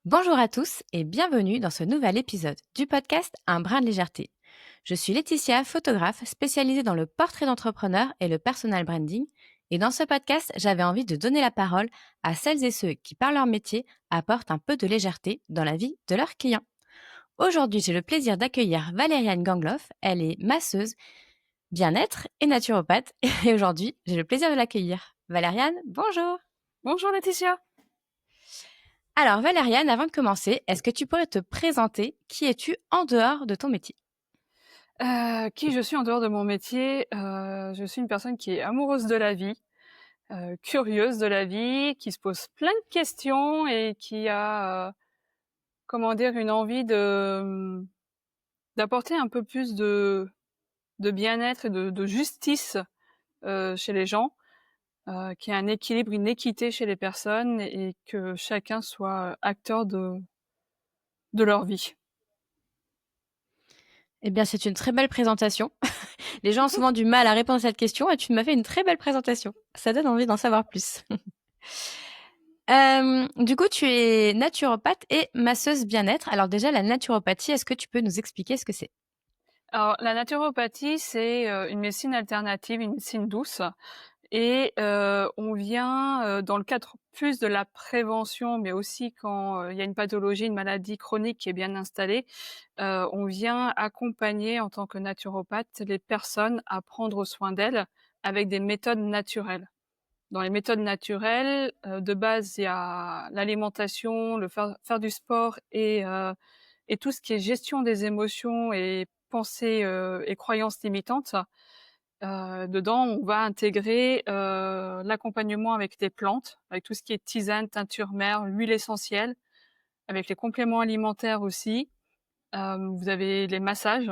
Bonjour à tous et bienvenue dans ce nouvel épisode du podcast Un brin de légèreté. Je suis Laetitia, photographe spécialisée dans le portrait d'entrepreneur et le personal branding. Et dans ce podcast, j'avais envie de donner la parole à celles et ceux qui, par leur métier, apportent un peu de légèreté dans la vie de leurs clients. Aujourd'hui, j'ai le plaisir d'accueillir Valériane Gangloff. Elle est masseuse, bien-être et naturopathe. Et aujourd'hui, j'ai le plaisir de l'accueillir. Valériane, bonjour. Bonjour Laetitia. Alors Valériane, avant de commencer, est-ce que tu pourrais te présenter? Qui es-tu en dehors de ton métier? Qui je suis en dehors de mon métier? Je suis une personne qui est amoureuse de la vie, curieuse de la vie, qui se pose plein de questions et qui a, comment dire? Une envie d'apporter un peu plus de bien-être et de justice, chez les gens, qu'il y ait un équilibre, une équité chez les personnes et que chacun soit acteur de leur vie. Eh bien, c'est une très belle présentation. Les gens ont souvent du mal à répondre à cette question et tu m'as fait une très belle présentation. Ça donne envie d'en savoir plus. Du coup, tu es naturopathe et masseuse bien-être. Alors déjà, la naturopathie, est-ce que tu peux nous expliquer ce que c'est? Alors la naturopathie, c'est, une médecine alternative, une médecine douce. Et on vient, dans le cadre plus de la prévention, mais aussi quand, il y a une pathologie, une maladie chronique qui est bien installée, on vient accompagner en tant que naturopathe les personnes à prendre soin d'elles avec des méthodes naturelles. Dans les méthodes naturelles, de base, il y a l'alimentation, le faire du sport et tout ce qui est gestion des émotions et pensées, et croyances limitantes. Dedans, on va intégrer, l'accompagnement avec des plantes, avec tout ce qui est tisane, teinture mère, l'huile essentielle, avec les compléments alimentaires aussi. Vous avez les massages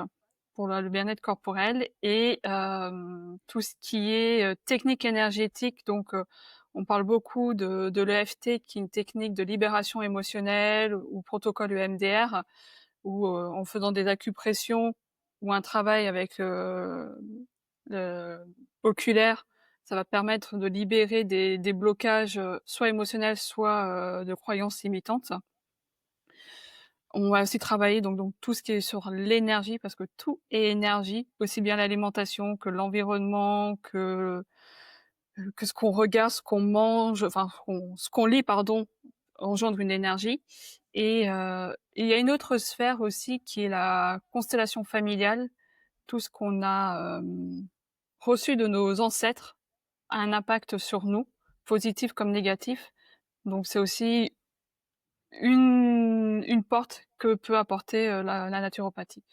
pour le bien-être corporel et tout ce qui est, technique énergétique. Donc, on parle beaucoup de l'EFT qui est une technique de libération émotionnelle ou protocole EMDR où, en faisant des acupressions ou un travail avec, le oculaire, ça va permettre de libérer des blocages, soit émotionnels, soit, de croyances limitantes. On va aussi travailler donc tout ce qui est sur l'énergie parce que tout est énergie, aussi bien l'alimentation que l'environnement, que ce qu'on regarde, ce qu'on mange, enfin ce qu'on lit pardon, engendre une énergie et il y a une autre sphère aussi qui est la constellation familiale. Tout ce qu'on a, reçu de nos ancêtres a un impact sur nous, positif comme négatif. Donc c'est aussi une porte que peut apporter, la naturopathie.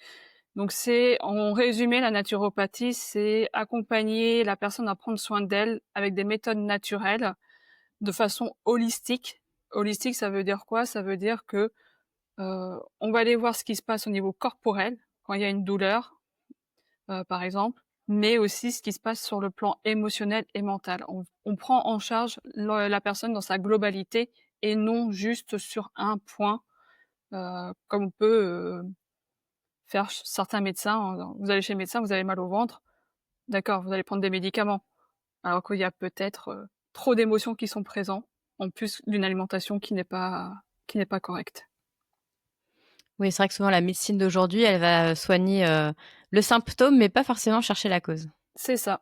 Donc c'est en résumé, la naturopathie, c'est accompagner la personne à prendre soin d'elle avec des méthodes naturelles, de façon holistique. Holistique, ça veut dire quoi? Ça veut dire que, on va aller voir ce qui se passe au niveau corporel, quand il y a une douleur, par exemple, mais aussi ce qui se passe sur le plan émotionnel et mental. On prend en charge la personne dans sa globalité et non juste sur un point, comme on peut, faire certains médecins. Vous allez chez le médecin, vous avez mal au ventre, d'accord, vous allez prendre des médicaments, alors qu'il y a peut-être, trop d'émotions qui sont présents, en plus d'une alimentation qui n'est pas correcte. Oui, c'est vrai que souvent la médecine d'aujourd'hui, elle va soigner le symptôme, mais pas forcément chercher la cause. C'est ça.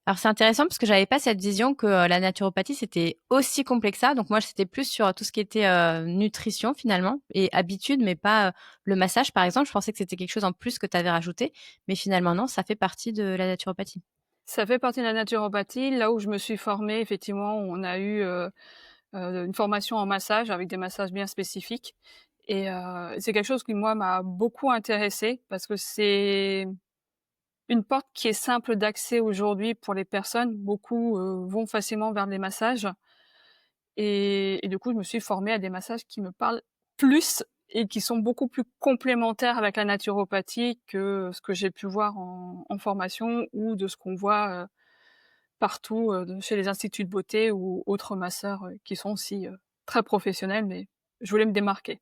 Alors c'est intéressant parce que j'avais pas cette vision que, la naturopathie c'était aussi complet que ça. Donc moi c'était plus sur tout ce qui était, nutrition finalement et habitude, mais pas, le massage par exemple. Je pensais que c'était quelque chose en plus que tu avais rajouté, mais finalement non, ça fait partie de la naturopathie. Ça fait partie de la naturopathie. Là où je me suis formée, effectivement, on a eu, une formation en massage avec des massages bien spécifiques et c'est quelque chose qui moi m'a beaucoup intéressée parce que c'est une porte qui est simple d'accès aujourd'hui pour les personnes. Beaucoup, vont facilement vers les massages et du coup, je me suis formée à des massages qui me parlent plus et qui sont beaucoup plus complémentaires avec la naturopathie que ce que j'ai pu voir en formation ou de ce qu'on voit, partout, chez les instituts de beauté ou autres masseurs, qui sont aussi, très professionnels, mais je voulais me démarquer.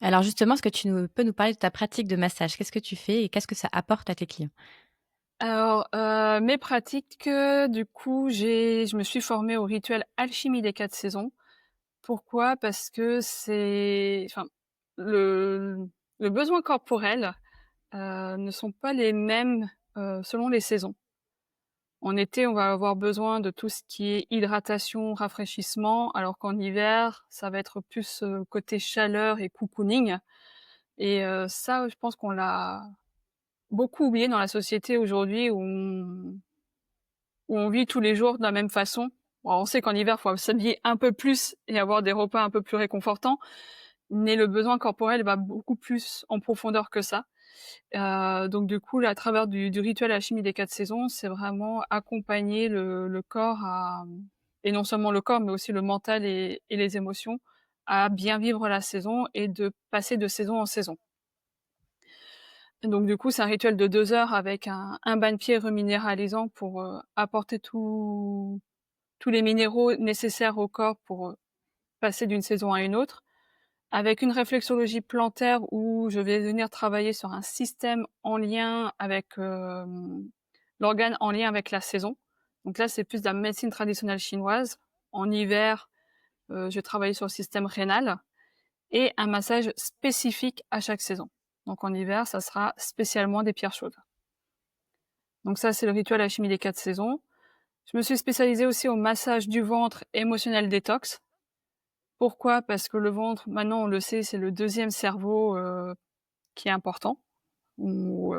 Alors justement, est-ce que tu peux nous parler de ta pratique de massage? Qu'est-ce que tu fais et qu'est-ce que ça apporte à tes clients? Alors, mes pratiques, du coup, je me suis formée au rituel alchimie des 4 saisons. Pourquoi? Parce que le le besoin corporel, ne sont pas les mêmes, selon les saisons. En été, on va avoir besoin de tout ce qui est hydratation, rafraîchissement, alors qu'en hiver, ça va être plus, côté chaleur et cocooning et ça, je pense qu'on l'a beaucoup oublié dans la société aujourd'hui où on vit tous les jours de la même façon. Bon, on sait qu'en hiver, il faut s'habiller un peu plus et avoir des repas un peu plus réconfortants, mais le besoin corporel va beaucoup plus en profondeur que ça. Donc du coup, là, à travers du rituel alchimie des 4 saisons, c'est vraiment accompagner le corps à et non seulement le corps, mais aussi le mental et les émotions, à bien vivre la saison et de passer de saison en saison. Donc du coup, c'est un rituel de 2 heures avec un bain de pieds reminéralisant pour, apporter tous les minéraux nécessaires au corps pour, passer d'une saison à une autre. Avec une réflexologie plantaire où je vais venir travailler sur un système en lien avec, l'organe en lien avec la saison. Donc là, c'est plus de la médecine traditionnelle chinoise. En hiver, je vais travailler sur le système rénal et un massage spécifique à chaque saison. Donc en hiver, ça sera spécialement des pierres chaudes. Donc ça, c'est le rituel alchimie des 4 saisons. Je me suis spécialisée aussi au massage du ventre émotionnel détox. Pourquoi? Parce que le ventre, maintenant on le sait, c'est le deuxième cerveau, qui est important. Ou,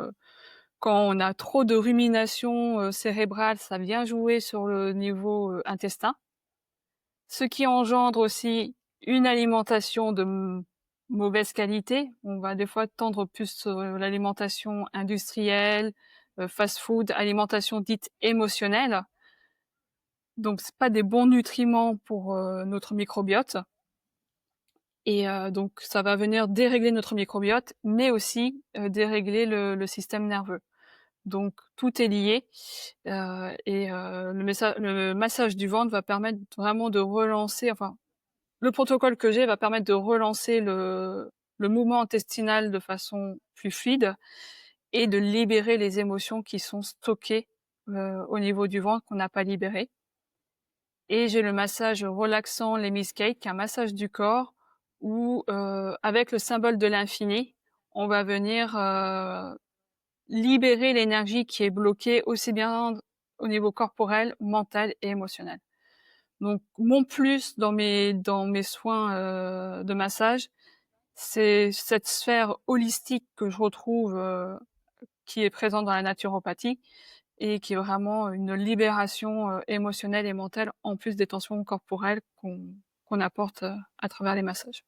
quand on a trop de rumination, cérébrale, ça vient jouer sur le niveau, intestin. Ce qui engendre aussi une alimentation de mauvaise qualité. On va des fois tendre plus sur l'alimentation industrielle, fast-food, alimentation dite émotionnelle. Donc c'est pas des bons nutriments pour, notre microbiote et donc ça va venir dérégler notre microbiote, mais aussi, dérégler le système nerveux. Donc tout est lié, et le massage du ventre va permettre vraiment de relancer enfin, le protocole que j'ai va permettre de relancer le mouvement intestinal de façon plus fluide et de libérer les émotions qui sont stockées, au niveau du ventre qu'on n'a pas libérées. Et j'ai le massage relaxant l'hémiscate, qui est un massage du corps où, avec le symbole de l'infini, on va venir, libérer l'énergie qui est bloquée aussi bien au niveau corporel, mental et émotionnel. Donc mon plus dans mes soins, de massage, c'est cette sphère holistique que je retrouve, qui est présente dans la naturopathie et qui est vraiment une libération, émotionnelle et mentale en plus des tensions corporelles qu'on apporte, à travers les massages.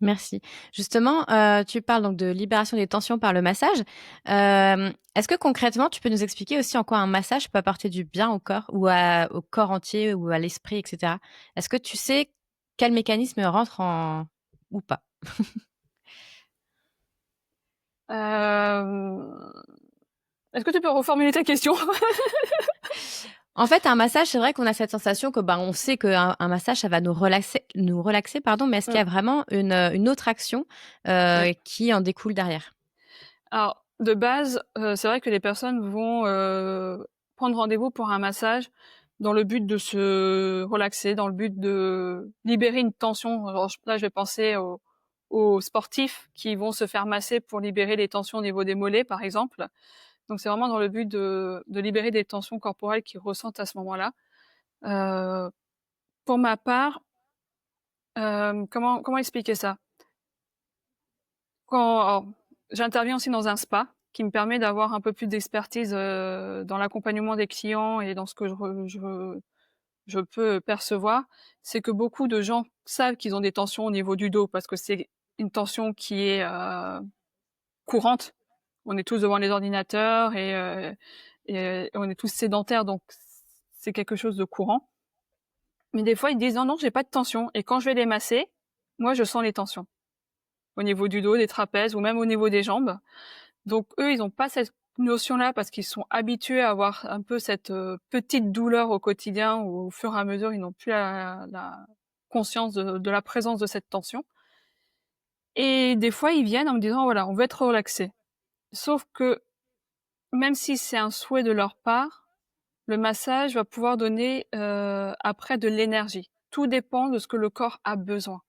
Merci. Justement, tu parles donc de libération des tensions par le massage. Est-ce que concrètement, tu peux nous expliquer aussi en quoi un massage peut apporter du bien au corps ou au corps entier ou à l'esprit et cetera? Est-ce que tu sais quel mécanisme rentre en ou pas? Hem, est-ce que tu peux reformuler ta question? En fait, un massage, c'est vrai qu'on a cette sensation que, ben, on sait qu'un massage, ça va nous relaxer, pardon, mais est-ce qu'il y Mmh, a vraiment une autre action, ouais. qui en découle derrière? Alors, de base, c'est vrai que les personnes vont, prendre rendez-vous pour un massage dans le but de se relaxer, dans le but de libérer une tension. Alors là, je vais penser aux sportifs qui vont se faire masser pour libérer les tensions au niveau des mollets, par exemple. Donc c'est vraiment dans le but de libérer des tensions corporelles qu'ils ressentent à ce moment-là. Heu, pour ma part, comment expliquer ça? Alors, j'interviens aussi dans un spa qui me permet d'avoir un peu plus d'expertise, dans l'accompagnement des clients et dans ce que je peux percevoir. C'est que beaucoup de gens savent qu'ils ont des tensions au niveau du dos parce que c'est une tension qui est, courante. On est tous devant les ordinateurs et on est tous sédentaires donc c'est quelque chose de courant. Mais des fois, ils disent: «Non, non, j'ai pas de tension» et quand je vais les masser, moi, je sens les tensions. Au niveau du dos, des trapèzes ou même au niveau des jambes. Donc eux, ils ont pas cette notion-là parce qu'ils sont habitués à avoir un peu cette, petite douleur au quotidien où au fur et à mesure, ils n'ont plus la conscience de la présence de cette tension et des fois, ils viennent en me disant: «Voilà, on veut être relaxés». Sauf que même si c'est un souhait de leur part, le massage va pouvoir donner, après de l'énergie. tout dépend de ce que le corps a besoin.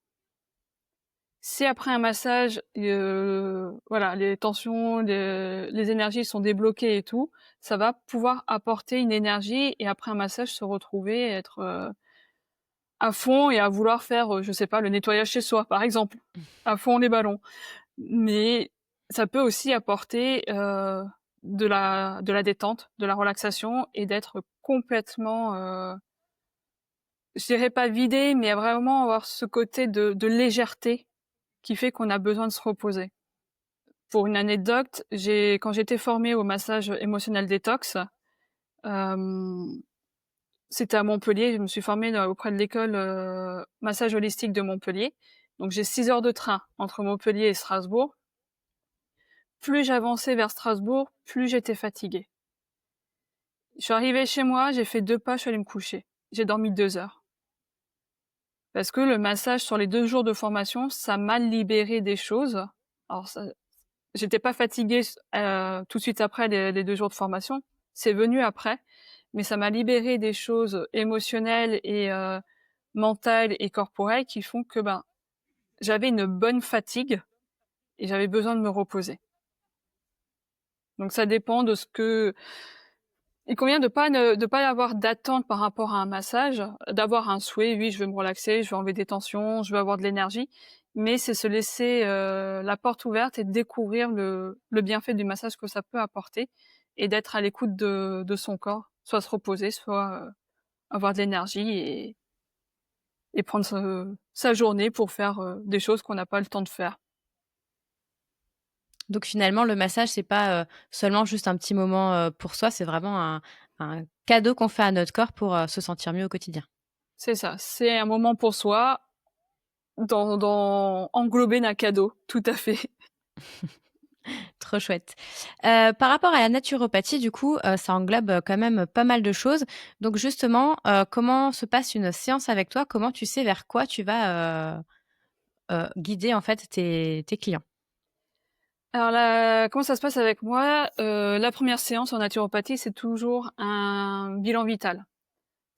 Si après un massage, voilà, les tensions, les énergies sont débloquées et tout, ça va pouvoir apporter une énergie et après un massage se retrouver, être, à fond et à vouloir faire, je sais pas, le nettoyage chez soi, par exemple, à fond les ballons. Mais ça peut aussi apporter, de la détente, de la relaxation et d'être complètement, je dirais pas vidé, mais vraiment avoir ce côté de légèreté qui fait qu'on a besoin de se reposer. Pour une anecdote, quand j'étais formée au massage émotionnel détox, hem, c'était à Montpellier, je me suis formée auprès de l'école, massage holistique de Montpellier. Donc j'ai 6 heures de train entre Montpellier et Strasbourg. Plus j'avançais vers Strasbourg, plus j'étais fatiguée. Je suis arrivée chez moi, j'ai fait 2 pas, je suis allée me coucher. J'ai dormi 2 heures. Parce que le massage sur les 2 jours de formation, ça m'a libéré des choses. Alors ça J'étais pas fatiguée tout de suite après les 2 jours de formation, c'est venu après, mais ça m'a libéré des choses émotionnelles et mentales et corporelles qui font que, ben, j'avais une bonne fatigue et j'avais besoin de me reposer. Donc ça dépend de ce que il convient de pas avoir d'attente par rapport à un massage, d'avoir un souhait: «Oui, je veux me relaxer, je veux enlever des tensions, je veux avoir de l'énergie», mais c'est se laisser, la porte ouverte et découvrir le bienfait du massage que ça peut apporter et d'être à l'écoute de son corps, soit se reposer, soit, avoir de l'énergie et prendre sa journée pour faire, des choses qu'on n'a pas le temps de faire. Donc finalement, le massage, c'est pas, seulement juste un petit moment, pour soi, c'est vraiment un cadeau qu'on fait à notre corps pour, se sentir mieux au quotidien. C'est ça, c'est un moment pour soi, englobé d'un cadeau, tout à fait. Trop chouette. Par rapport à la naturopathie, du coup, ça englobe, quand même pas mal de choses. Donc justement, comment se passe une séance avec toi? Comment tu sais vers quoi tu vas, guider en fait tes clients? Alors comment ça se passe avec moi? La première séance en naturopathie, c'est toujours un bilan vital.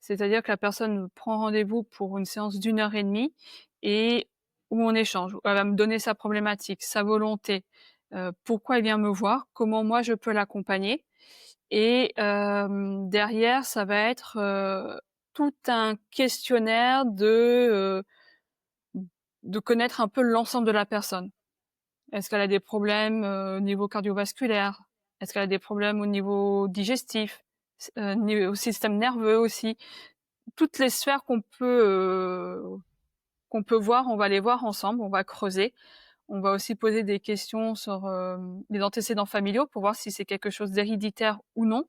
C'est-à-dire que la personne prend rendez-vous pour une séance d'1 heure et demie et où on échange, où elle va me donner sa problématique, sa volonté, pourquoi elle vient me voir, comment moi je peux l'accompagner et derrière ça va être, tout un questionnaire de connaître un peu l'ensemble de la personne. Est-ce qu'elle a des problèmes, au niveau cardiovasculaire? Est-ce qu'elle a des problèmes au niveau digestif? Au système nerveux aussi? Toutes les sphères qu'on peut voir, on va les voir ensemble, on va creuser. On va aussi poser des questions sur, les antécédents familiaux pour voir si c'est quelque chose d'héréditaire ou non.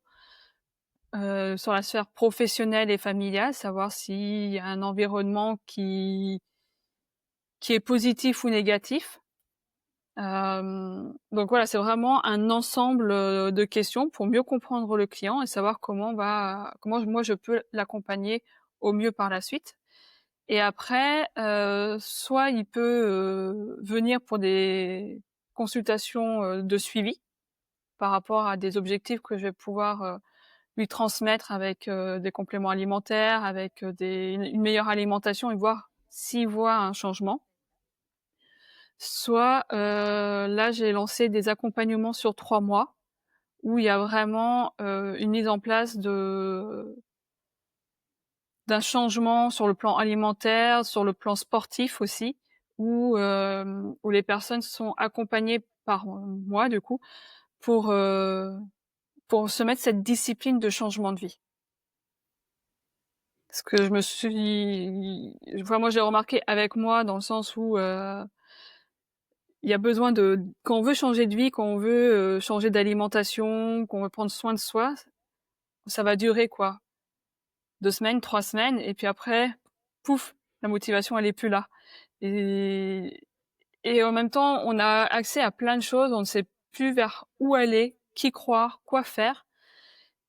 Sur la sphère professionnelle et familiale, savoir s'il y a un environnement qui est positif ou négatif. Donc voilà, c'est vraiment un ensemble, de questions pour mieux comprendre le client et savoir comment moi je peux l'accompagner au mieux par la suite. Et après, soit il peut, venir pour des consultations, de suivi par rapport à des objectifs que je vais pouvoir, lui transmettre avec, des compléments alimentaires, avec, une meilleure alimentation et voir s'il voit un changement. Soit, là, j'ai lancé des accompagnements sur 3 mois où il y a vraiment, une mise en place d'un changement sur le plan alimentaire, sur le plan sportif aussi, où les personnes sont accompagnées par, moi du coup, pour, heu, pour se mettre cette discipline de changement de vie. Parce que moi j'ai remarqué avec moi dans le sens où, il y a besoin quand on veut changer de vie, quand on veut, changer d'alimentation, qu'on veut prendre soin de soi, ça va durer quoi? 2 semaines, 3 semaines et puis après, pouf, la motivation elle est plus là et en même temps, on a accès à plein de choses, on ne sait plus vers où aller, qui croire, quoi faire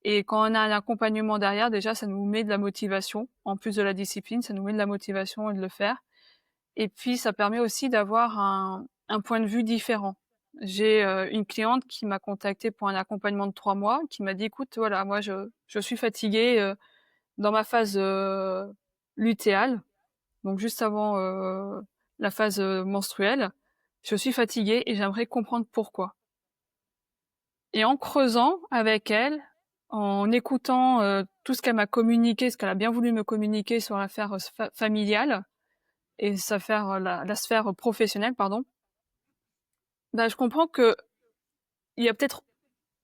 et quand on a un accompagnement derrière, déjà ça nous met de la motivation. En plus de la discipline, ça nous met de la motivation et de le faire et puis ça permet aussi d'avoir un point de vue différent. J'ai, une cliente qui m'a contactée pour un accompagnement de 3 mois, qui m'a dit: «Écoute, voilà, moi je suis fatiguée, dans ma phase, lutéale. donc juste avant, la phase, menstruelle. Je suis fatiguée et j'aimerais comprendre pourquoi. Et en creusant avec elle, en écoutant, tout ce qu'elle m'a communiqué, ce qu'elle a bien voulu me communiquer sur l'affaire, familiale et la sphère professionnelle, pardon, bah, je comprends qu'il y a peut-être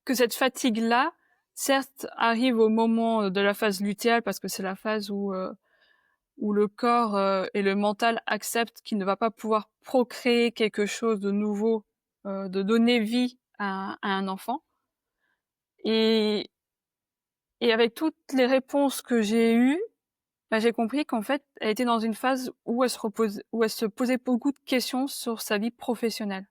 que cette fatigue-là, certes, arrive au moment, de la phase lutéale parce que c'est la phase où le corps, et le mental acceptent qu'il ne va pas pouvoir procréer quelque chose de nouveau, de donner vie à un enfant. Et avec toutes les réponses que j'ai eues, bah, j'ai compris qu'en fait, elle était dans une phase où elle se posait beaucoup de questions sur sa vie professionnelle.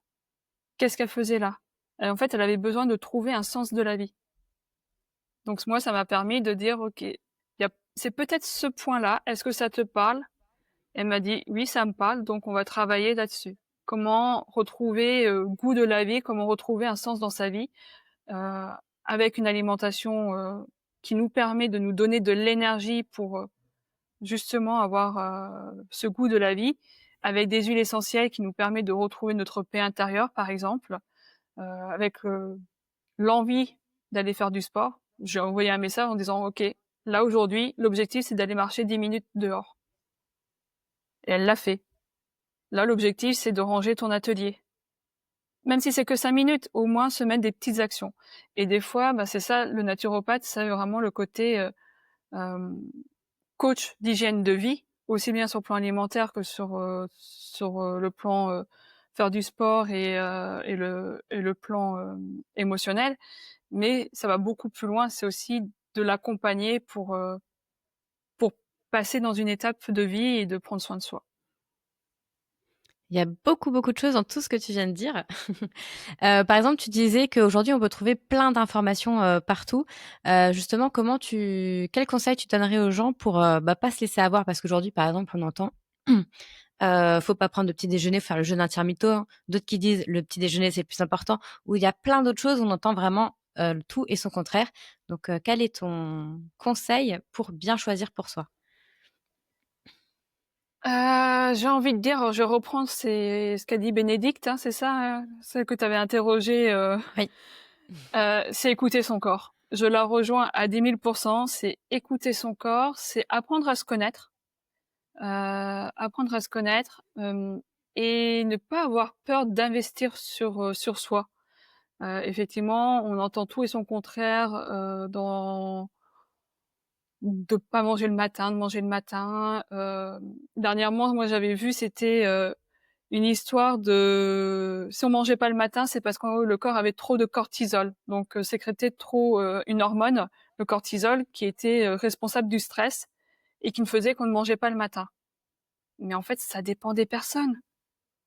Qu'est-ce qu'elle faisait là? Et en fait, elle avait besoin de trouver un sens de la vie. Donc moi, ça m'a permis de dire: «OK, c'est peut-être ce point-là, est-ce que ça te parle?» Elle m'a dit: «Oui, ça me parle, donc on va travailler là-dessus». Comment retrouver, goût de la vie, comment retrouver un sens dans sa vie, heu, avec une alimentation, qui nous permet de nous donner de l'énergie pour, justement avoir, ce goût de la vie, avec des huiles essentielles qui nous permettent de retrouver notre paix intérieure, par exemple, avec, l'envie d'aller faire du sport. J'ai envoyé un message en disant: «OK, là aujourd'hui, l'objectif c'est d'aller marcher 10 minutes dehors» et elle l'a fait. Là, l'objectif c'est de ranger ton atelier. Même si c'est que 5 minutes, au moins se mettre des petites actions et des fois, bah, c'est ça le naturopathe, c'est vraiment le côté, hem, coach d'hygiène de vie, aussi bien sur le plan alimentaire que sur le plan, faire du sport et le plan, émotionnel. Mais ça va beaucoup plus loin, c'est aussi de l'accompagner pour passer dans une étape de vie et de prendre soin de soi. Il y a beaucoup, beaucoup de choses dans tout ce que tu viens de dire. Par exemple, tu disais qu'aujourd'hui, on peut trouver plein d'informations, partout. Justement, quels conseils tu donnerais aux gens pour, bah, pas se laisser avoir? Parce qu'aujourd'hui, par exemple, on entend, faut pas prendre de petit déjeuner, faut faire le jeûne intermittent. D'autres qui disent: «Le petit déjeuner, c'est le plus important», ou il y a plein d'autres choses, on entend vraiment, le tout et son contraire. Donc, quel est ton conseil pour bien choisir pour soi? J'ai envie de dire, je reprends c'est ce qu'a dit Bénédicte, hein, c'est ça, celle que tu avais interrogée, Oui. c'est écouter son corps. Je la rejoins à 10 000 c'est écouter son corps, c'est apprendre à se connaître, apprendre à se connaître, et ne pas avoir peur d'investir sur soi. Effectivement, on entend tout et son contraire, dans de pas manger le matin, de manger le matin. Dernièrement, moi, j'avais vu, c'était, une histoire de si on mangeait pas le matin, c'est parce qu'en haut, le corps avait trop de cortisol, donc sécrétait trop, une hormone, le cortisol, qui était, responsable du stress et qui ne faisait qu'on ne mangeait pas le matin. Mais en fait, ça dépend des personnes.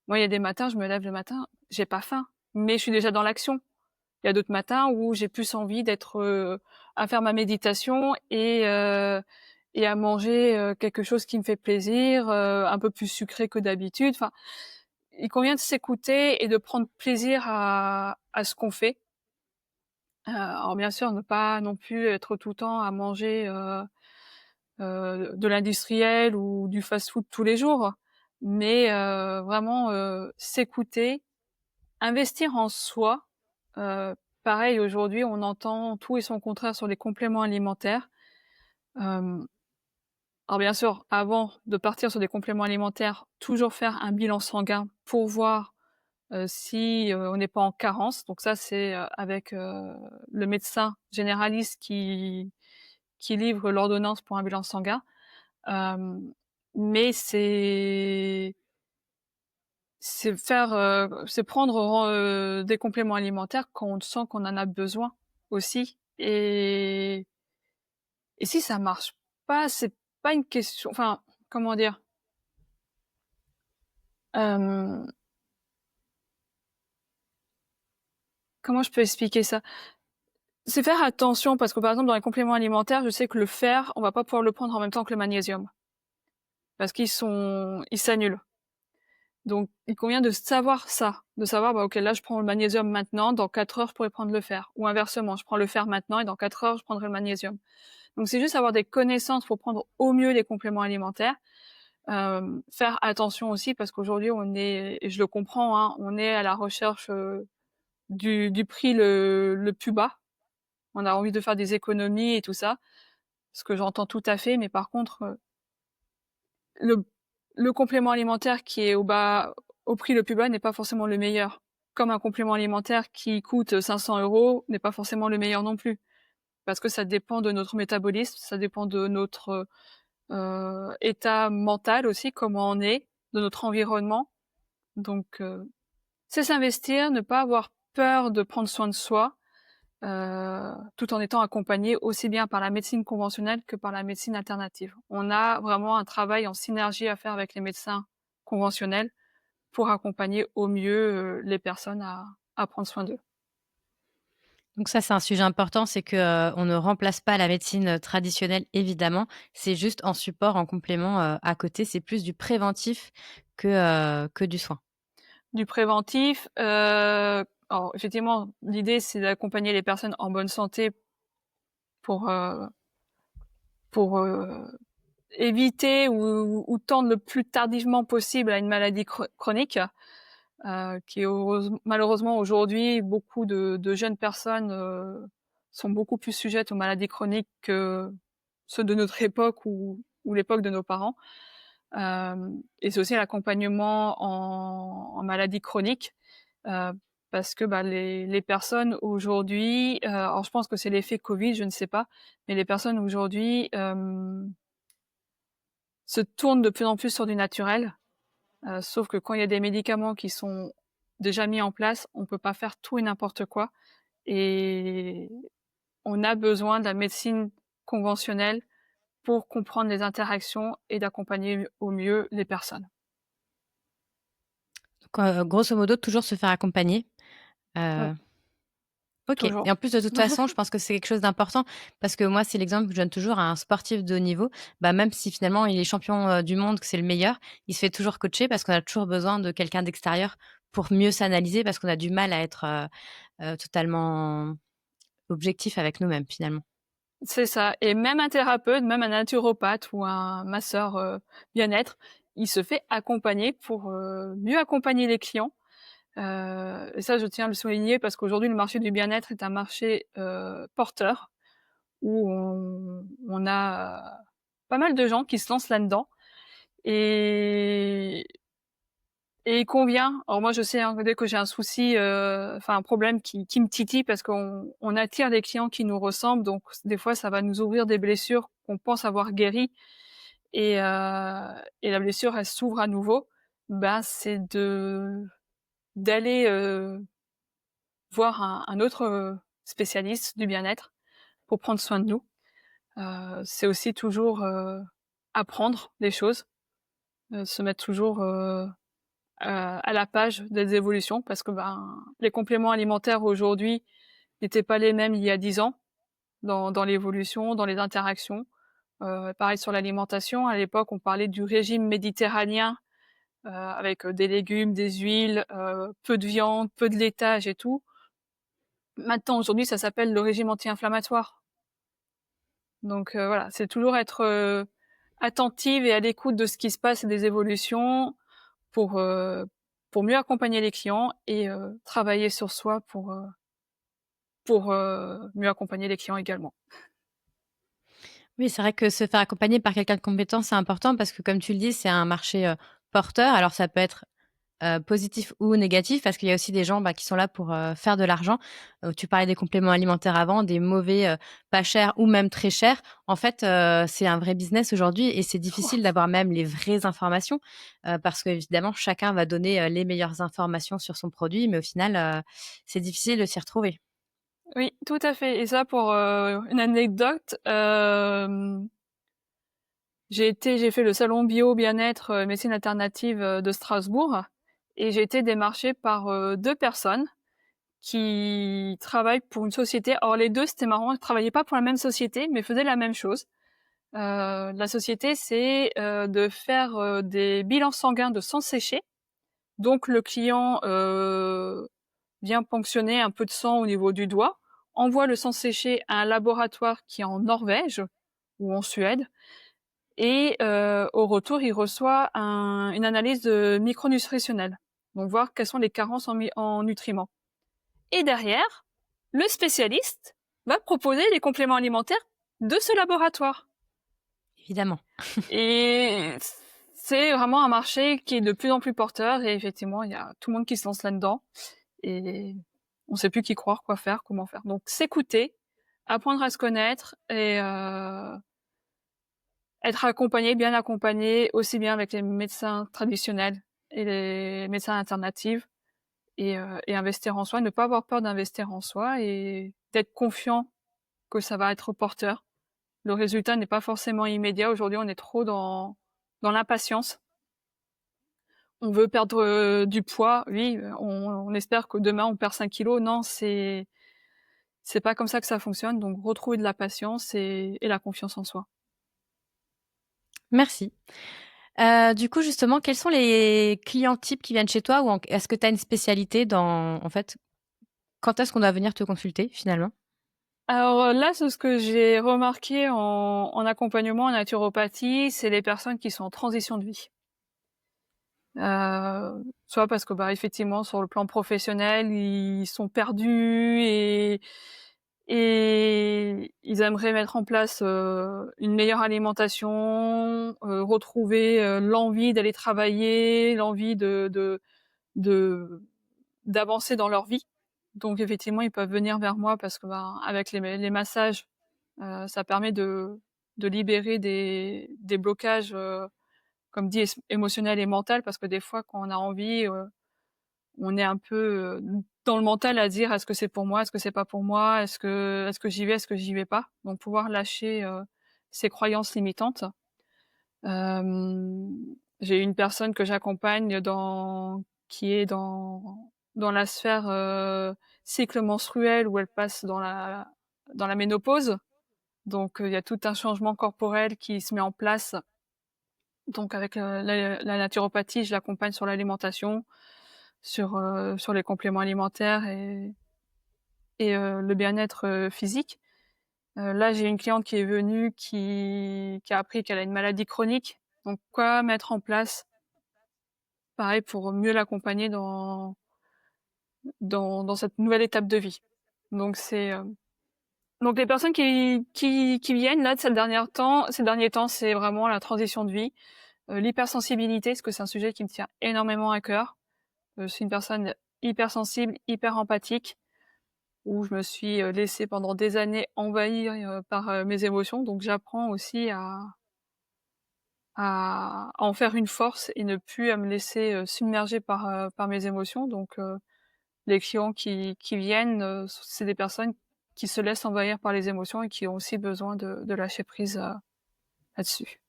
Moi, il y a des matins, je me lève le matin, j'ai pas faim, mais je suis déjà dans l'action. Il y a d'autres matins où j'ai plus envie d'être, à faire ma méditation et à manger, quelque chose qui me fait plaisir, un peu plus sucré que d'habitude. Enfin, il convient de s'écouter et de prendre plaisir à ce qu'on fait. Alors bien sûr, ne pas non plus être tout le temps à manger, de l'industriel ou du fast-food tous les jours, mais vraiment, s'écouter, investir en soi. Pareil, aujourd'hui, on entend tout et son contraire sur les compléments alimentaires. Hem, alors bien sûr, avant de partir sur des compléments alimentaires, toujours faire un bilan sanguin pour voir, si, on n'est pas en carence. Donc ça, c'est, avec, le médecin généraliste qui livre l'ordonnance pour un bilan sanguin. Hem, mais c'est prendre, des compléments alimentaires quand on sent qu'on en a besoin aussi et si ça marche pas, c'est pas une question enfin, comment dire? Hem, comment je peux expliquer ça? C'est faire attention parce que, par exemple, dans les compléments alimentaires, je sais que le fer, on va pas pouvoir le prendre en même temps que le magnésium parce ils s'annulent. Donc il convient de savoir ça, de savoir, bah, OK, là, je prends le magnésium maintenant, dans 4 heures, je pourrais prendre le fer ou inversement, je prends le fer maintenant et dans 4 heures, je prendrai le magnésium. Donc c'est juste avoir des connaissances pour prendre au mieux les compléments alimentaires. Faire attention aussi parce qu'aujourd'hui on est et je le comprends, hein, on est à la recherche, du prix le plus bas. On a envie de faire des économies et tout ça, ce que j'entends tout à fait, mais par contre, le le complément alimentaire qui est au prix le plus bas n'est pas forcément le meilleur. Comme un complément alimentaire qui coûte 500 € n'est pas forcément le meilleur non plus. Parce que ça dépend de notre métabolisme, ça dépend de notre, état mental aussi, comment on est, de notre environnement. Donc, c'est s'investir, ne pas avoir peur de prendre soin de soi, tout en étant accompagné aussi bien par la médecine conventionnelle que par la médecine alternative. On a vraiment un travail en synergie à faire avec les médecins conventionnels pour accompagner au mieux, les personnes à prendre soin d'eux. Donc ça, c'est un sujet important, c'est que, on ne remplace pas la médecine, traditionnelle évidemment. C'est juste en support, en complément, à côté. C'est plus du préventif que du soin. Du préventif, alors effectivement, l'idée c'est d'accompagner les personnes en bonne santé pour, pour éviter ou tendre le plus tardivement possible à une maladie chronique, qui est malheureusement aujourd'hui beaucoup de jeunes personnes, sont beaucoup plus sujettes aux maladies chroniques que ceux de notre époque ou l'époque de nos parents. Et c'est aussi l'accompagnement en maladies chroniques, heu, parce que, bah, les personnes aujourd'hui, alors je pense que c'est l'effet Covid, je ne sais pas, mais les personnes aujourd'hui, se tournent de plus en plus sur du naturel, sauf que quand il y a des médicaments qui sont déjà mis en place, on peut pas faire tout et n'importe quoi et on a besoin de la médecine conventionnelle pour comprendre les interactions et d'accompagner au mieux les personnes. Donc, grosso modo, toujours se faire accompagner. Oui, Heu, OK, et toujours. en plus, de toute façon, je pense que c'est quelque chose d'important parce que moi, c'est l'exemple que je donne toujours à un sportif de haut niveau. Bah, même si finalement il est champion, du monde, que c'est le meilleur, il se fait toujours coacher parce qu'on a toujours besoin de quelqu'un d'extérieur pour mieux s'analyser parce qu'on a du mal à être, totalement objectif avec nous-mêmes, finalement. C'est ça et même un thérapeute, même un naturopathe ou un masseur, bien-être, il se fait accompagner pour, mieux accompagner les clients. Et ça, je tiens à le souligner parce qu'aujourd'hui, le marché du bien-être est un marché, porteur où on a pas mal de gens qui se lancent là-dedans et il convient alors moi, je sais, hein, dès que j'ai un souci, enfin un problème qui me titille parce qu'on attire des clients qui nous ressemblent donc des fois, ça va nous ouvrir des blessures qu'on pense avoir guéries et la blessure, elle s'ouvre à nouveau. Ben, c'est d'aller, voir un autre, spécialiste du bien-être pour prendre soin de nous. C'est aussi toujours, apprendre des choses, se mettre toujours, à la page des évolutions parce que, ben, les compléments alimentaires aujourd'hui n'étaient pas les mêmes il y a 10 ans dans l'évolution, dans les interactions. Pareil sur l'alimentation, à l'époque, on parlait du régime méditerranéen, avec, des légumes, des huiles, peu de viande, peu de laitage et tout. Maintenant, aujourd'hui, ça s'appelle le régime anti-inflammatoire. Donc voilà, c'est toujours être, attentive et à l'écoute de ce qui se passe et des évolutions pour, heu, pour mieux accompagner les clients et travailler sur soi pour, mieux accompagner les clients également. Oui, c'est vrai que se faire accompagner par quelqu'un de compétent, c'est important parce que comme tu le dis, c'est un marché, porteur. Alors ça peut être, positif ou négatif parce qu'il y a aussi des gens, bah, qui sont là pour, faire de l'argent. Tu parlais des compléments alimentaires avant, des mauvais, pas chers ou même très chers. En fait, c'est un vrai business aujourd'hui et c'est difficile d'avoir même les vraies informations, parce qu'évidemment chacun va donner, les meilleures informations sur son produit, mais au final, c'est difficile de s'y retrouver. Oui, tout à fait et ça pour, une anecdote, j'ai fait le salon bio bien-être, médecine alternative, de Strasbourg et j'ai été démarchée par, 2 personnes qui travaillent pour une société. Alors les 2, c'était marrant, ils travaillaient pas pour la même société, mais faisaient la même chose. La société, c'est, de faire, des bilans sanguins de sang séché. Donc le client, vient ponctionner un peu de sang au niveau du doigt, envoie le sang séché à un laboratoire qui est en Norvège ou en Suède et au retour, il reçoit une analyse micronutritionnelle, donc voir quelles sont les carences en nutriments. Et derrière, le spécialiste va proposer les compléments alimentaires de ce laboratoire. Évidemment. Et c'est vraiment un marché qui est de plus en plus porteur et effectivement, il y a tout le monde qui se lance là-dedans et on sait plus qui croire, quoi faire, comment faire. Donc s'écouter, apprendre à se connaître et être accompagné, bien accompagné, aussi bien avec les médecins traditionnels et les médecins alternatifs et investir en soi, ne pas avoir peur d'investir en soi et d'être confiant que ça va être porteur. Le résultat n'est pas forcément immédiat. Aujourd'hui, on est trop dans l'impatience. On veut perdre du poids, oui, on espère que demain on perd 5 kilos. Non, c'est pas comme ça que ça fonctionne. Donc retrouver de la patience et la confiance en soi. Merci. Du coup, justement, quels sont les clients types qui viennent chez toi ou est-ce que tu as une spécialité dans, en fait, quand est-ce qu'on doit venir te consulter finalement? Alors là, c'est ce que j'ai remarqué en accompagnement en naturopathie, c'est les personnes qui sont en transition de vie. Soit parce que bah effectivement sur le plan professionnel ils sont perdus et ils aimeraient mettre en place une meilleure alimentation, retrouver l'envie d'aller travailler, l'envie de d'avancer dans leur vie. Donc effectivement ils peuvent venir vers moi parce que bah, avec les massages ça permet de libérer des blocages comme dit émotionnel et mental parce que des fois quand on a envie on est un peu dans le mental à dire est-ce que c'est pour moi, est-ce que c'est pas pour moi, est-ce que j'y vais, est-ce que j'y vais pas. Donc pouvoir lâcher ces croyances limitantes. Euh, j'ai une personne que j'accompagne qui est dans la sphère cycle menstruel où elle passe dans la ménopause. Donc il y a tout un changement corporel qui se met en place. Donc avec la naturopathie, je l'accompagne sur l'alimentation, sur les compléments alimentaires et le bien-être physique. Là, j'ai une cliente qui est venue qui a appris qu'elle a une maladie chronique. Donc quoi mettre en place, pareil, pour mieux l'accompagner dans cette nouvelle étape de vie. Donc c'est donc les personnes qui viennent là de ces derniers temps, c'est vraiment la transition de vie, l'hypersensibilité, parce que c'est un sujet qui me tient énormément à cœur. Je suis une personne hypersensible, hyper empathique, où je me suis laissée pendant des années envahir par mes émotions. Donc j'apprends aussi à en faire une force et ne plus à me laisser submerger par mes émotions. Donc les clients qui viennent, c'est des personnes qui se laissent envahir par les émotions et qui ont aussi besoin de lâcher prise là-dessus.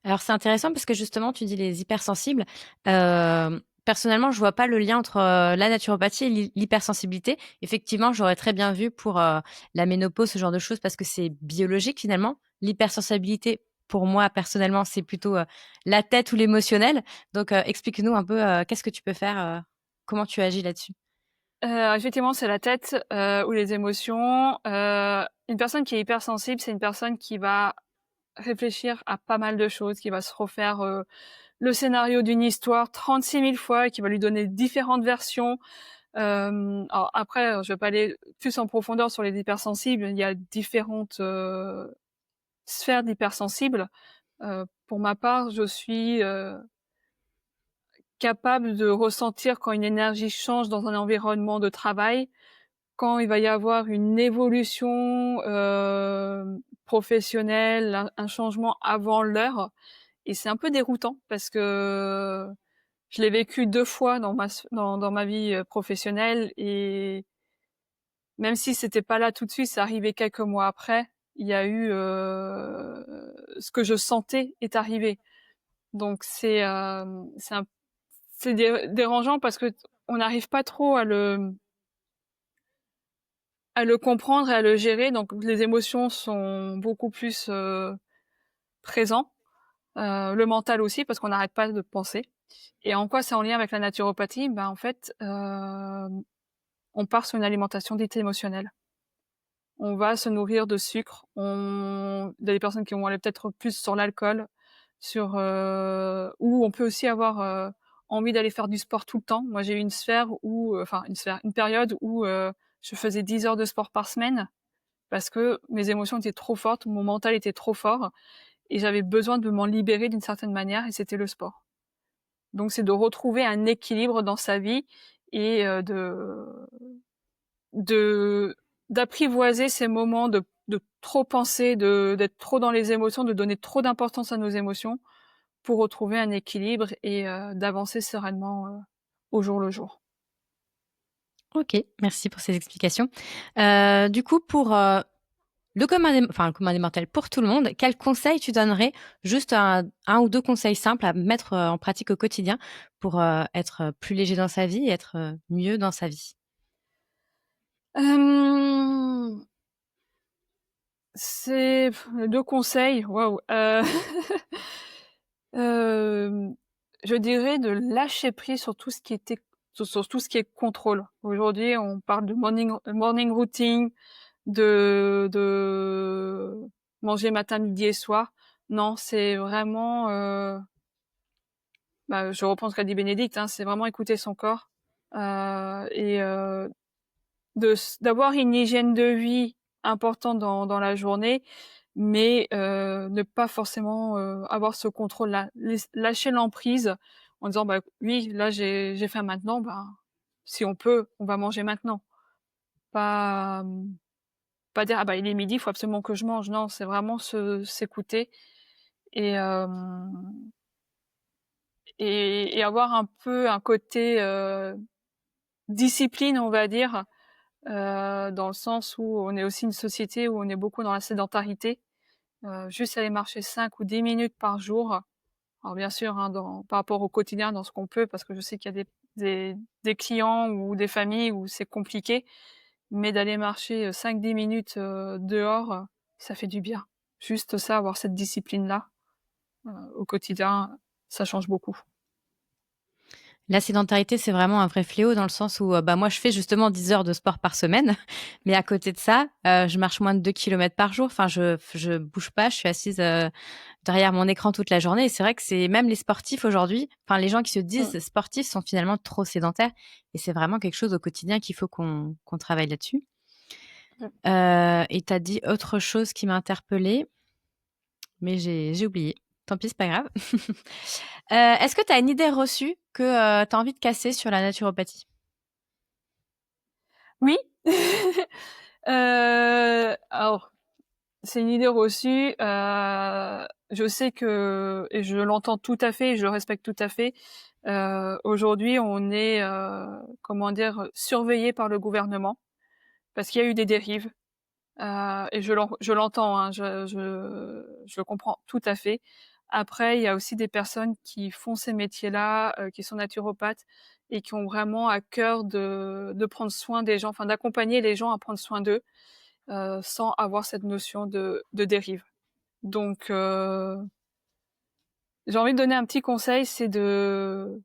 Alors c'est intéressant parce que justement, tu dis les hypersensibles. Personnellement, je vois pas le lien entre la naturopathie et l'hypersensibilité. Effectivement, j'aurais très bien vu pour la ménopause, ce genre de choses, parce que c'est biologique finalement. L'hypersensibilité, pour moi, personnellement, c'est plutôt la tête ou l'émotionnel. Donc, explique-nous un peu qu'est-ce que tu peux faire, comment tu agis là-dessus. Effectivement, c'est la tête ou les émotions. Une personne qui est hypersensible, c'est une personne qui va réfléchir à pas mal de choses, qui va se refaire le scénario d'une histoire 36 000 fois et qui va lui donner différentes versions. Alors après, je vais pas aller plus en profondeur sur les hypersensibles. Il y a différentes sphères d'hypersensibles. Pour ma part, je suis capable de ressentir quand une énergie change dans un environnement de travail, quand il va y avoir une évolution professionnelle, un changement avant l'heure. Et c'est un peu déroutant parce que je l'ai vécu 2 fois dans ma vie professionnelle et même si c'était pas là tout de suite, c'est arrivé quelques mois après, il y a eu ce que je sentais est arrivé. Donc c'est dérangeant parce que on n'arrive pas trop à le comprendre et à le gérer. Donc les émotions sont beaucoup plus présents, le mental aussi parce qu'on n'arrête pas de penser. Et en quoi c'est en lien avec la naturopathie? Ben en fait, on part sur une alimentation dite émotionnelle. on va se nourrir de sucre. Il y a des personnes qui vont aller peut-être plus sur l'alcool, ou on peut aussi avoir, envie d'aller faire du sport tout le temps. Moi, j'ai eu une période où, je faisais 10 heures de sport par semaine parce que mes émotions étaient trop fortes, mon mental était trop fort et j'avais besoin de m'en libérer d'une certaine manière et c'était le sport. Donc c'est de retrouver un équilibre dans sa vie et de d'apprivoiser ces moments de trop penser, d'être trop dans les émotions, de donner trop d'importance à nos émotions pour retrouver un équilibre et d'avancer sereinement, au jour le jour. OK, merci pour ces explications. Du coup, pour, le commun des mortels, pour tout le monde, quels conseils tu donnerais? Juste un ou 2 conseils simples à mettre, en pratique au quotidien pour, être plus léger dans sa vie et être, mieux dans sa vie? Hem, c'est 2 conseils, waouh, hem, je dirais de lâcher prise sur tout ce qui était sur tout ce qui est contrôle. Aujourd'hui, on parle de morning routine, de manger matin, midi et soir. Non, c'est vraiment, je reprends ce qu'a dit Bénédicte, hein, c'est vraiment écouter son corps, et d'avoir une hygiène de vie importante dans la journée, mais ne pas forcément, avoir ce contrôle-là. Lâcher l'emprise en disant: «Bah, oui, là, j'ai faim maintenant, ben, si on peut, on va manger maintenant». Pas, pas dire: «Ah bah, il est midi, il faut absolument que je mange». Non, c'est vraiment s'écouter et et avoir un peu un côté, discipline, on va dire, dans le sens où on est aussi une société où on est beaucoup dans la sédentarité. Juste aller marcher 5 ou 10 minutes par jour. Alors bien sûr, hein, par rapport au quotidien, dans ce qu'on peut, parce que je sais qu'il y a des clients ou des familles où c'est compliqué, mais d'aller marcher, 5-10 minutes, dehors, ça fait du bien. Juste ça, avoir cette discipline-là, au quotidien, ça change beaucoup. La sédentarité, c'est vraiment un vrai fléau dans le sens où, bah, moi, je fais justement 10 heures de sport par semaine, mais à côté de ça, je marche moins de 2 kilomètres par jour. Enfin, je bouge pas, je suis assise, derrière mon écran toute la journée et c'est vrai que c'est même les sportifs aujourd'hui, enfin, les gens qui se Mmh. disent sportifs sont finalement trop sédentaires et c'est vraiment quelque chose au quotidien qu'il faut qu'on travaille là-dessus. Mmh. Et tu as dit autre chose qui m'a interpellée, mais j'ai oublié. Tant pis, c'est pas grave. Est-ce que tu as une idée reçue que, tu as envie de casser sur la naturopathie? Oui. Alors, c'est une idée reçue, je sais que et je l'entends tout à fait et je le respecte tout à fait. Aujourd'hui, on est, comment dire? Surveillé par le gouvernement parce qu'il y a eu des dérives, et je l'entends, hein, je le comprends tout à fait. Après, il y a aussi des personnes qui font ces métiers-là, qui sont naturopathes et qui ont vraiment à cœur de prendre soin des gens, enfin d'accompagner les gens à prendre soin d'eux, sans avoir cette notion de dérive. Donc j'ai envie de donner un petit conseil, c'est d'être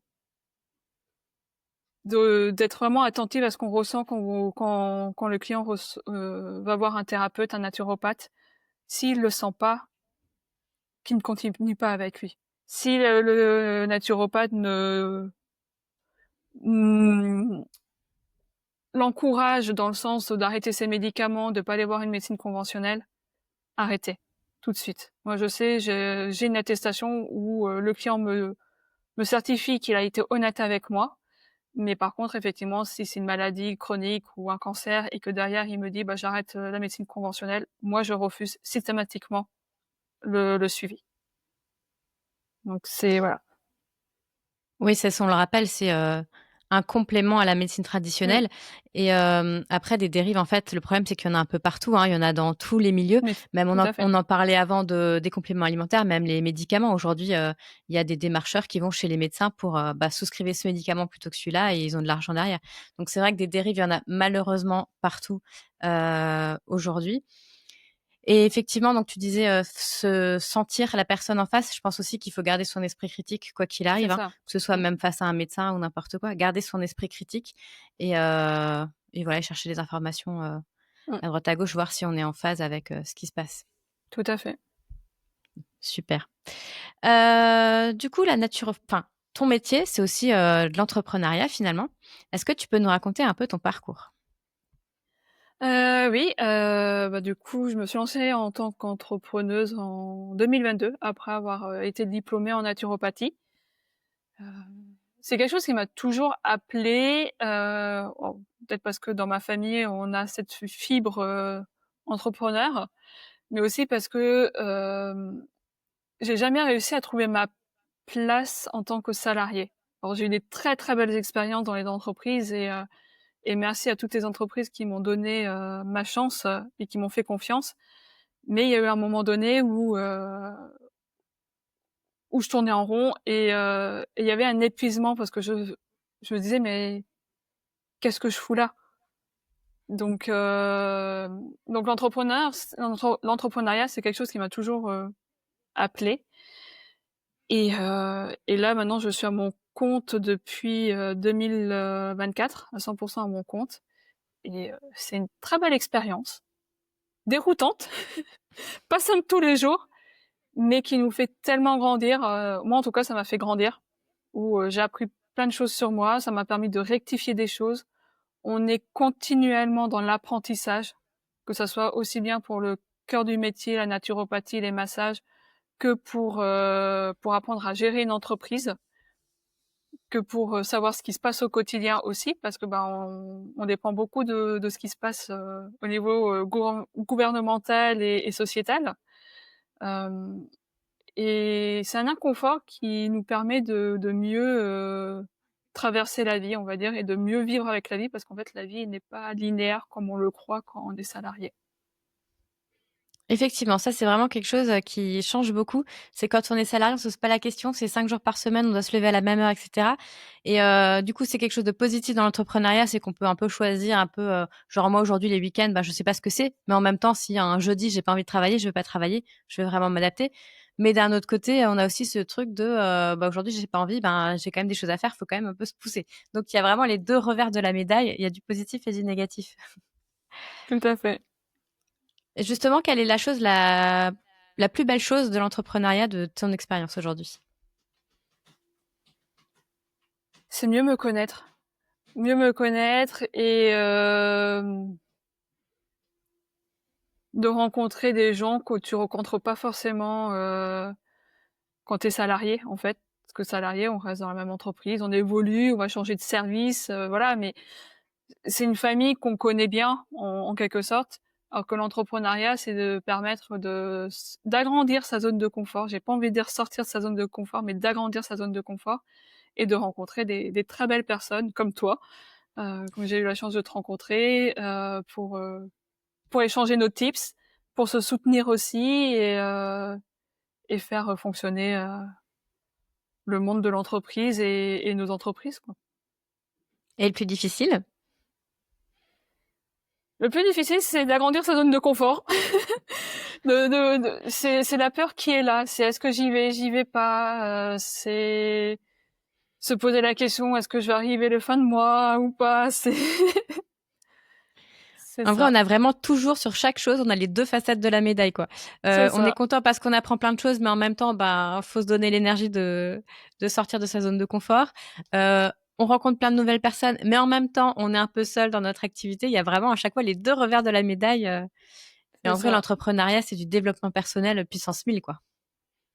vraiment attentive à ce qu'on ressent quand le client va voir un thérapeute, un naturopathe. S'il le sent pas, qu'il ne continue pas avec lui. Si le naturopathe ne mmh, l'encourage dans le sens d'arrêter ses médicaments, de pas aller voir une médecine conventionnelle, arrêtez, tout de suite. Moi, je sais, j'ai une attestation où, le client me certifie qu'il a été honnête avec moi. Mais par contre, effectivement, si c'est une maladie chronique ou un cancer et que derrière il me dit: «Bah, j'arrête, la médecine conventionnelle», moi je refuse systématiquement le suivi. Donc c'est voilà. Oui, c'est ça, on le rappelle, c'est, un complément à la médecine Mmh, traditionnelle et après des dérives, en fait, le problème, c'est qu'il y en a un peu partout, hein. Il y en a dans tous les milieux. mais Même tout à fait. on en parlait avant des compléments alimentaires, même les médicaments. Aujourd'hui, il y a des démarcheurs qui vont chez les médecins pour, bah, souscrivez ce médicament plutôt que celui-là et ils ont de l'argent derrière. Donc c'est vrai que des dérives, il y en a malheureusement partout, aujourd'hui. Et effectivement, donc tu disais, se sentir la personne en face. Je pense aussi qu'il faut garder son esprit critique quoi qu'il C'est arrive, hein, ça. que ce soit Mmh, même face à un médecin ou n'importe quoi. Garder son esprit critique et et voilà, chercher des informations, Mmh, à droite à gauche, voir si on est en phase avec, ce qui se passe. tout à fait. Super. Du coup, ton métier, c'est aussi, de l'entrepreneuriat finalement. Est-ce que tu peux nous raconter un peu ton parcours? Oui, du coup, je me suis lancée en tant qu'entrepreneuse en 2022 après avoir, été diplômée en naturopathie. Heu, c'est quelque chose qui m'a toujours appelée, peut-être parce que dans ma famille, on a cette fibre, entrepreneur, mais aussi parce que, j'ai jamais réussi à trouver ma place en tant que salariée. Alors j'ai eu des très, très belles expériences dans les entreprises et merci à toutes les entreprises qui m'ont donné, ma chance, et qui m'ont fait confiance. Mais il y a eu un moment donné où je tournais en rond et il y avait un épuisement parce que je me disais: «Mais qu'est-ce que je fous là?» donc l'entrepreneuriat, c'est quelque chose qui m'a toujours, appelée et là, maintenant, je suis à mon compte depuis, 2024, à 100 à mon compte c'est une très belle expérience, déroutante, pas simple tous les jours, mais qui nous fait tellement grandir, moi, en tout cas, ça m'a fait grandir, où, j'ai appris plein de choses sur moi, ça m'a permis de rectifier des choses. On est continuellement dans l'apprentissage, que ça soit aussi bien pour le cœur du métier, la naturopathie, les massages, que pour apprendre à gérer une entreprise, que pour, savoir ce qui se passe au quotidien aussi, parce que, ben, on dépend beaucoup de ce qui se passe, au niveau, gouvernemental et sociétal. Hem Et c'est un inconfort qui nous permet de mieux, traverser la vie, on va dire et de mieux vivre avec la vie parce qu'en fait, la vie n'est pas linéaire comme on le croit quand on est salarié. Effectivement, ça, c'est vraiment quelque chose, qui change beaucoup. C'est quand on est salarié, on se pose pas la question, c'est 5 jours par semaine, on doit se lever à la même heure et cetera et du coup, c'est quelque chose de positif dans l'entrepreneuriat, c'est qu'on peut un peu choisir un peu, genre moi aujourd'hui les week-ends, bah, je sais pas ce que c'est, mais en même temps, si un jeudi, j'ai pas envie de travailler, je vais pas travailler, je vais vraiment m'adapter. Mais d'un autre côté, on a aussi ce truc de, bah, aujourd'hui j'ai pas envie, ben, j'ai quand même des choses à faire, faut quand même un peu se pousser. Donc il y a vraiment les 2 revers de la médaille, il y a du positif et du négatif. Tout à fait. Et justement, quelle est la plus belle chose de l'entrepreneuriat de ton expérience aujourd'hui? C'est mieux me connaître et de rencontrer des gens que tu rencontres pas forcément, quand tu es salarié, en fait. Parce que salarié, on reste dans la même entreprise, on évolue, on va changer de service, voilà, mais c'est une famille qu'on connaît bien en quelque sorte, alors que l'entrepreneuriat, c'est de permettre d'agrandir sa zone de confort. J'ai pas envie de dire sortir de sa zone de confort, mais d'agrandir sa zone de confort et de rencontrer des très belles personnes comme toi, comme j'ai eu la chance de te rencontrer, pour échanger nos tips, pour se soutenir aussi et faire fonctionner, le monde de l'entreprise et nos entreprises, quoi. Et le plus difficile? Le plus difficile, c'est d'agrandir sa zone de confort. C'est la peur qui est là. C'est est-ce que j'y vais pas. C'est se poser la question est-ce que je vais arriver le fin de mois ou pas. C'est En vrai, ça, on a vraiment toujours sur chaque chose, on a les 2 facettes de la médaille, quoi. c'est On est ça, content parce qu'on apprend plein de choses, mais en même temps, bah, faut se donner l'énergie de sortir de sa zone de confort. On rencontre plein de nouvelles personnes, mais en même temps, on est un peu seul dans notre activité. Il y a vraiment à chaque fois les 2 revers de la médaille, et c'est en vrai, ça. l'entrepreneuriat, c'est du développement personnel puissance 1000, quoi.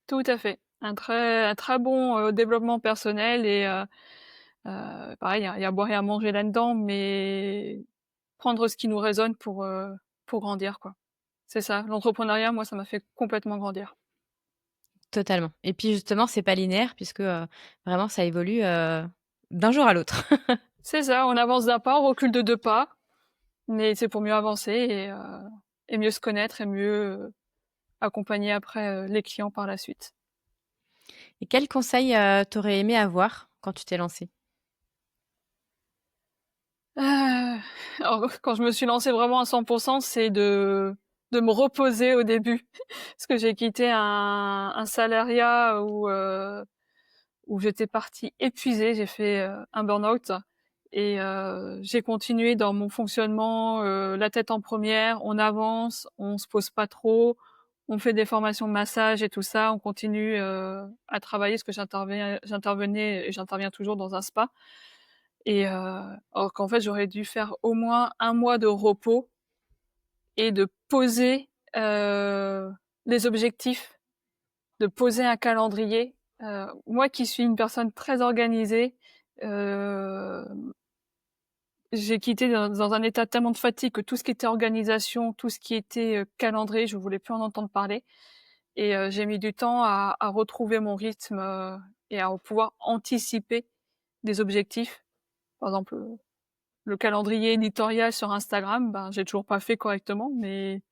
Tout à fait. Un très bon développement personnel pareil, il y a à boire et à manger là-dedans, mais prendre ce qui nous résonne pour grandir, quoi. C'est ça. L'entrepreneuriat, moi, ça m'a fait complètement grandir. Totalement. Et puis justement, c'est pas linéaire puisque, vraiment ça évolue, d'un jour à l'autre. C'est ça, on avance d'un pas, on recule de 2 pas, mais c'est pour mieux avancer et mieux se connaître et mieux, accompagner après, les clients par la suite. Et quel conseil, tu aimé avoir quand tu t'es lancée? Alors quand je me suis lancée vraiment à 100 c'est de me reposer au début. Parce que j'ai quitté un salariat où j'étais partie épuisée, j'ai fait, un burn-out et j'ai continué dans mon fonctionnement, la tête en première, on avance, on se pose pas trop, on fait des formations de massage et tout ça, on continue, à travailler parce que j'intervenais et j'interviens toujours dans un spa et alors qu'en fait, j'aurais dû faire au moins 1 mois de repos et de poser, les objectifs, de poser un calendrier. Moi qui suis une personne très organisée, hem j'ai quitté dans un état tellement de fatigue que tout ce qui était organisation, tout ce qui était, calendrier, je voulais plus en entendre parler et j'ai mis du temps à retrouver mon rythme, et à pouvoir anticiper des objectifs. Par exemple, le calendrier éditorial sur Instagram, ben, j'ai toujours pas fait correctement, mais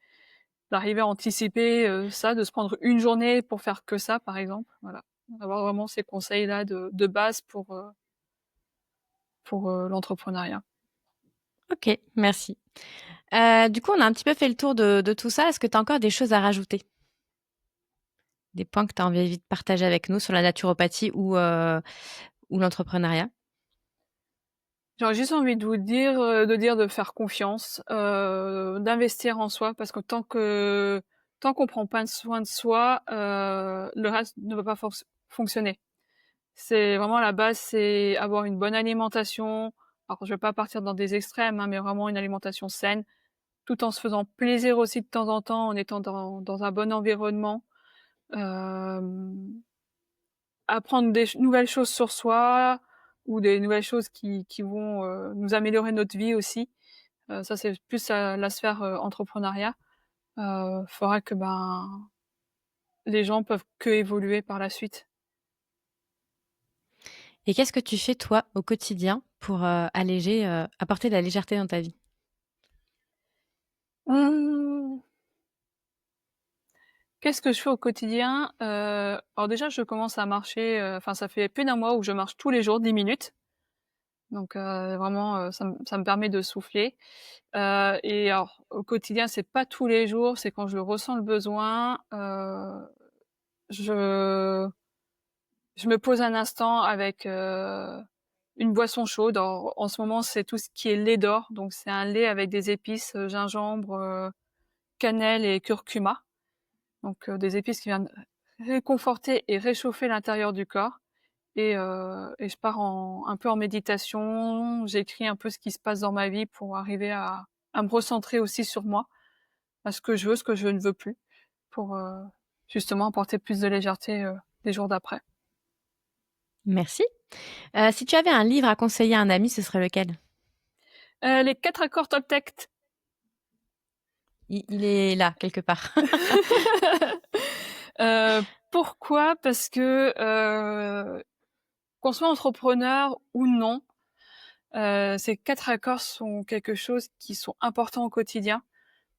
d'arriver à anticiper, ça, de se prendre une journée pour faire que ça, par exemple, voilà. Avoir vraiment ces conseils-là de base pour, l'entrepreneuriat. OK, merci. Du coup, on a un petit peu fait le tour de tout ça. Est-ce que tu as encore des choses à rajouter? Des points que tu as envie de partager avec nous sur la naturopathie ou l'entrepreneuriat? J'aurais juste envie de vous dire, de faire confiance, d'investir en soi parce que tant qu'on prend pas soin de soi, le reste ne va pas fonctionner. C'est vraiment la base, c'est avoir une bonne alimentation. Alors je vais pas partir dans des extrêmes, hein, mais vraiment une alimentation saine, tout en se faisant plaisir aussi de temps en temps, en étant dans un bon environnement. Hem, Apprendre des nouvelles choses sur soi ou des nouvelles choses qui vont, nous améliorer notre vie aussi. Ça, c'est plus la sphère, entrepreneuriat. Fera que, ben, les gens peuvent que évoluer par la suite. Et qu'est-ce que tu fais toi au quotidien pour, alléger, apporter de la légèreté dans ta vie? Mmh, Qu'est-ce que je fais au quotidien? Alors déjà, je commence à marcher, enfin, ça fait plus d'1 mois où je marche tous les jours 10 minutes. Donc vraiment, ça me permet de souffler. Et alors au quotidien, c'est pas tous les jours, c'est quand je ressens le besoin, je je me pose un instant avec, une boisson chaude. Alors en ce moment, c'est tout ce qui est lait d'or, donc c'est un lait avec des épices, gingembre, cannelle et curcuma. Donc des épices qui viennent réconforter et réchauffer l'intérieur du corps et je pars un peu en méditation. J'écris un peu ce qui se passe dans ma vie pour arriver à me recentrer aussi sur moi, à ce que je veux, ce que je ne veux plus, pour, justement apporter plus de légèreté, les jours d'après. Merci. Si tu avais un livre à conseiller à un ami, ce serait lequel? Les 4 accords Toltec. Il est là, quelque part. Pourquoi? Parce que, qu'on soit entrepreneur ou non, ces 4 accords sont quelque chose qui sont importants au quotidien,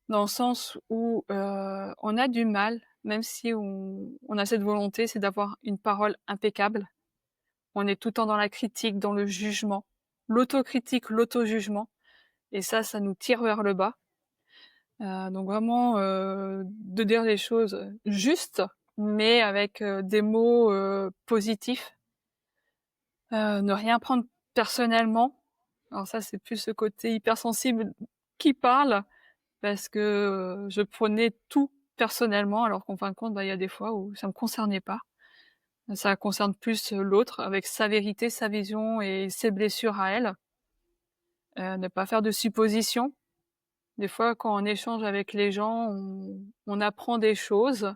dans le sens où, on a du mal, même si on a cette volonté, c'est d'avoir une parole impeccable. On est tout le temps dans la critique, dans le jugement, l'autocritique, l'auto-jugement et ça nous tire vers le bas. Donc vraiment, de dire les choses justes, mais avec, des mots, positifs. Ne rien prendre personnellement. Alors ça, c'est plus ce côté hypersensible qui parle, parce que, je prenais tout personnellement, alors qu'en fin de compte, bah, il y a des fois où ça me concernait pas. Ça concerne plus, l'autre avec sa vérité, sa vision et ses blessures à elle. Ne pas faire de suppositions. Des fois, quand on échange avec les gens, on apprend des choses,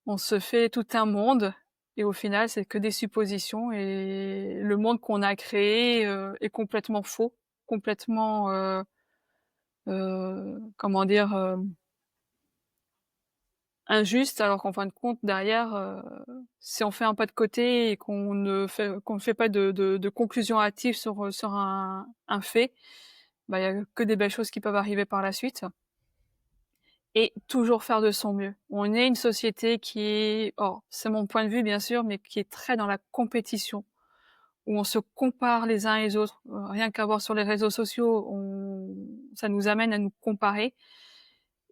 on se fait tout un monde et au final, c'est que des suppositions et le monde qu'on a créé, est complètement faux, complètement, comment dire? Injuste, alors qu'en fin de compte, derrière, si on fait un pas de côté et qu'on ne fait pas de conclusion hâtive sur un fait, bah, il y a que des belles choses qui peuvent arriver par la suite et toujours faire de son mieux. On est une société qui est c'est mon point de vue bien sûr, mais qui est très dans la compétition, où on se compare les uns les autres. Rien qu'à voir sur les réseaux sociaux, on ça nous amène à nous comparer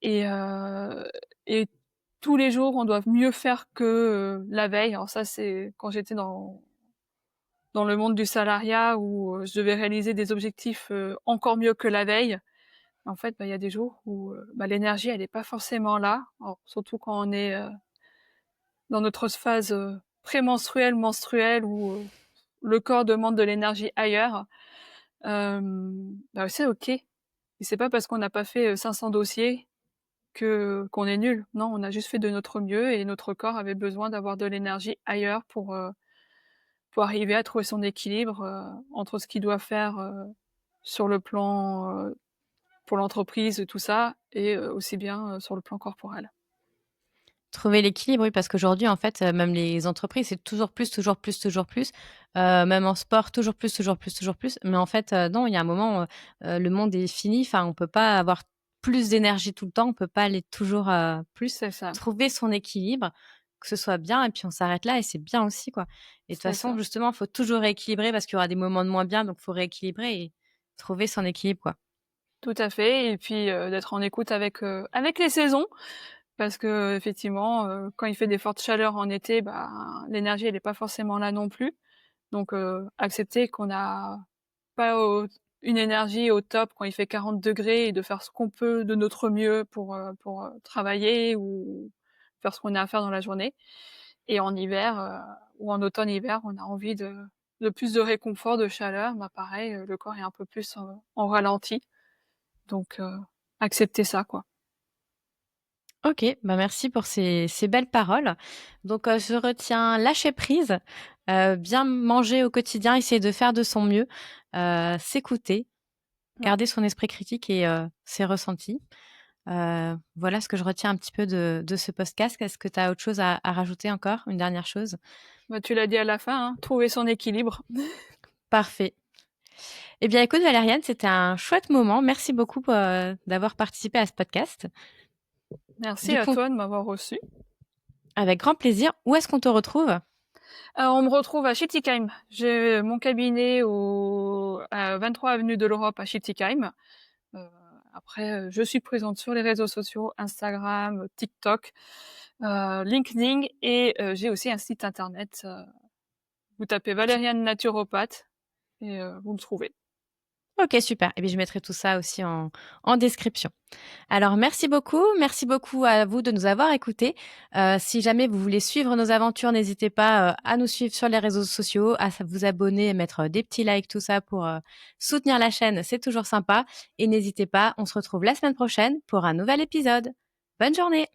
et heu et tous les jours, on doit mieux faire que, la veille. Alors ça, c'est quand j'étais dans le monde du salariat où, je devais réaliser des objectifs, encore mieux que la veille. En fait, il y a des jours où, l'énergie elle est pas forcément là. Alors surtout quand on est, dans notre phase, prémenstruelle, menstruelle où, le corps demande de l'énergie ailleurs. C'est OK. Et c'est pas parce qu'on n'a pas fait, 500 dossiers que qu'on est nul. Non, on a juste fait de notre mieux et notre corps avait besoin d'avoir de l'énergie ailleurs pour arriver à trouver son équilibre, entre ce qu'il doit faire, sur le plan, pour l'entreprise, tout ça et aussi bien, sur le plan corporel. Trouver l'équilibre, oui, parce qu'aujourd'hui, en fait, même les entreprises, c'est toujours plus, toujours plus, toujours plus. Même en sport, toujours plus, toujours plus, toujours plus. Mais en fait, non, il y a un moment, le monde est fini. Enfin, on peut pas avoir plus d'énergie tout le temps. On peut pas aller toujours, plus. C'est ça, Trouver son équilibre, que ce soit bien et puis on s'arrête là et c'est bien aussi, quoi. Et de toute c'est façon, ça. justement, il faut toujours rééquilibrer parce qu'il y aura des moments de moins bien, donc il faut rééquilibrer et trouver son équilibre, quoi. Tout à fait et puis, d'être en écoute avec les saisons parce qu'effectivement, quand il fait des fortes chaleurs en été, l'énergie elle est pas forcément là non plus. Donc, accepter qu'on n'a pas une énergie au top quand il fait 40 degrés et de faire ce qu'on peut de notre mieux pour travailler ou faire ce qu'on a à faire dans la journée. Et en hiver, ou en automne-hiver, on a envie de plus de réconfort, de chaleur, pareil, le corps est un peu plus en ralenti. Donc, accepter ça, quoi. OK, merci pour ces belles paroles. Donc, je retiens lâcher prise, bien manger au quotidien, essayer de faire de son mieux, s'écouter, Ouais. garder son esprit critique et ses ressentis. Voilà ce que je retiens un petit peu de ce podcast. Est-ce que tu as autre chose à rajouter encore? Une dernière chose? Tu l'as dit à la fin, hein, trouver son équilibre. Parfait. Eh bien, écoute Valériane, c'était un chouette moment. Merci beaucoup, d'avoir participé à ce podcast. Merci Du à coup, toi de m'avoir reçue. avec grand plaisir. Où est-ce qu'on te retrouve? On me retrouve à Schiltigheim. J'ai mon cabinet à 23 avenue de l'Europe à Schiltigheim. Heu, Après, je suis présente sur les réseaux sociaux, Instagram, TikTok, LinkedIn et j'ai aussi un site internet, vous tapez Valériane naturopathe et vous me trouvez. OK, super. Et bien, je mettrai tout ça aussi en description. Alors merci beaucoup à vous de nous avoir écoutés. Si jamais vous voulez suivre nos aventures, n'hésitez pas, à nous suivre sur les réseaux sociaux, à vous abonner et mettre, des petits likes, tout ça pour, soutenir la chaîne, c'est toujours sympa et n'hésitez pas, on se retrouve la semaine prochaine pour un nouvel épisode. Bonne journée.